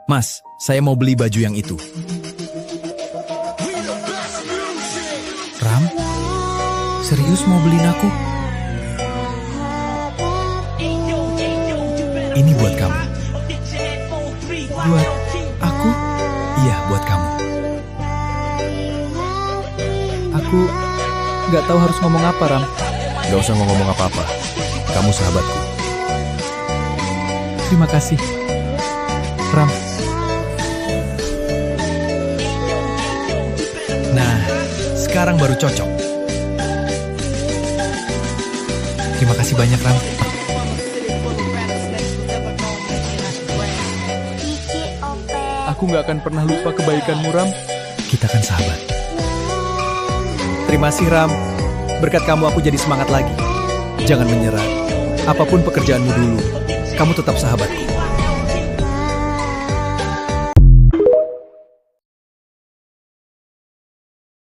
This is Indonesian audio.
Mas, saya mau beli baju yang itu. Ram? Serius mau beliin aku? Ini buat kamu. Buat aku? Iya, buat kamu. Aku nggak tahu harus ngomong apa, Ram. Gak usah ngomong apa-apa. Kamu sahabatku. Terima kasih, Ram. Nah, sekarang baru cocok. Terima kasih banyak, Ram. Aku nggak akan pernah lupa kebaikanmu, Ram. Kita kan sahabat. Terima kasih, Ram. Berkat kamu aku jadi semangat lagi. Jangan menyerah. Apapun pekerjaanmu dulu, kamu tetap sahabatku.